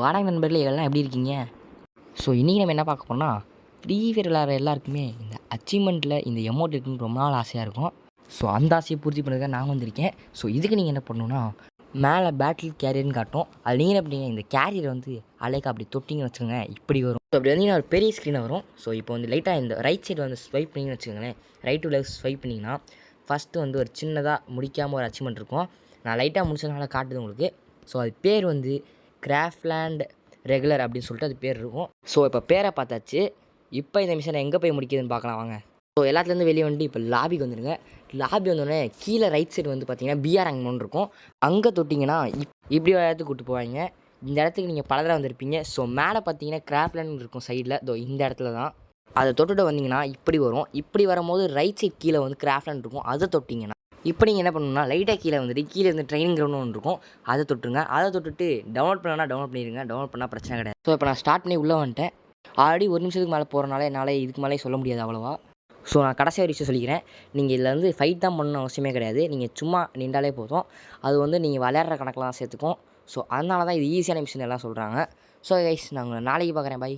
வணக்கம் நண்பர்களே, எல்லாம் எப்படி இருக்கீங்க? ஸோ இன்றைக்கி நம்ம என்ன பார்க்க போறோம்னா, ஃப்ரீ ஃபயர் விளையாடுற எல்லாருக்குமே இந்த அச்சீவ்மெண்ட்டில் இந்த எமௌண்ட் இருக்குன்னு ரொம்ப நாள் ஆசையாக இருக்கும். ஸோ அந்த ஆசையை பூர்த்தி பண்ணுறதுக்காக நான் வந்திருக்கேன். ஸோ இதுக்கு நீங்கள் என்ன பண்ணணும்னா, மேலே பேட்டில் கேரியர்னு காட்டும். அது நீங்கள் என்ன பண்ணீங்க, இந்த கேரியரை வந்து அலைக்கா அப்படி தொட்டிங்கன்னு வச்சுக்கோங்க, இப்படி வரும். ஸோ அப்படி வந்தீங்கன்னா ஒரு பெரிய ஸ்க்ரீனாக வரும். ஸோ இப்போ வந்து லைட்டாக இந்த ரைட் சைடு வந்து ஸ்வைப் பண்ணிங்கன்னு வச்சுக்கோங்களேன். ரைட் டு லெஃப்ட் ஸ்வைப் பண்ணிங்கன்னா ஃபஸ்ட்டு வந்து ஒரு சின்னதாக முடிக்காமல் ஒரு அச்சீவ்மெண்ட் இருக்கும். நான் லைட்டாக முடிச்சதுனால காட்டுது உங்களுக்கு. ஸோ அது பேர் வந்து கிராஃப்ட்லேண்ட் ரெகுலர் அப்படின்னு சொல்லிட்டு அது பேர் இருக்கும். ஸோ இப்போ பேரை பார்த்தாச்சு. இப்போ இந்த மிஷனை எங்கே போய் முடிக்குதுன்னு பார்க்கலாம் வாங்க. ஸோ எல்லாத்துலேருந்து வெளியே வந்துட்டு இப்போ லாபிக்கு வந்துடுங்க. லாபி வந்தோடனே கீழே ரைட் சைடு வந்து பார்த்தீங்கன்னா பிஆர் ரேங்க் ஒன்று இருக்கும். அங்கே தொட்டிங்கன்னா இப்படி ஒரு இடத்துக்கு கூப்பிட்டு போவாங்க. இந்த இடத்துக்கு நீங்கள் பல தடவை வந்திருப்பீங்க. ஸோ மேலே பார்த்தீங்கன்னா கிராஃப்ட்லேண்ட் இருக்கும் சைடில். இந்த இடத்துல தான் அதை தொட்டுட்டு வந்தீங்கன்னா இப்படி வரும். இப்படி வரும்போது ரைட் சைட் கீழே வந்து கிராஃப்ட்லேண்ட் இருக்கும். அதை தொட்டிங்கன்னா இப்போ நீங்கள் என்ன பண்ணணும்னா லைட்டாக கீழே வந்துட்டு கீழே இருந்து ட்ரைனிங் கிரவுண்ட் ஒன்று இருக்கும். அதை தொட்டுருங்க. அதை தொட்டுட்டு டவுன்லோட் பண்ணனா டவுன்லோட் பண்ணிடுங்க. டவுன்லோட் பண்ணால் பிரச்சனை கிடையாது. ஸோ இப்போ நான் ஸ்டார்ட் பண்ணி உள்ளே வந்துட்டேன். ஆல்ரெடி ஒரு நிமிஷத்துக்கு மேலே போகிறனால என்னால் இதுக்கு மேலே சொல்ல முடியாது அவ்வளோவா. ஸோ நான் கடைசியாக ஒரு விஷயம் சொல்லிக்கிறேன். நீங்கள் இதில் வந்து ஃபைட் தான் பண்ணணும் அவசியமே கிடையாது. நீங்கள் சும்மா நின்றாலே போதும். அது வந்து நீங்கள் விளையாடுற கணக்கெலாம் சேர்த்துக்கும். ஸோ அதனால தான் இது ஈஸியான மிஷின் எல்லாம் சொல்கிறாங்க. ஸோ கைஸ், நான் உங்களை நாளைக்கு பார்க்குறேன். பை.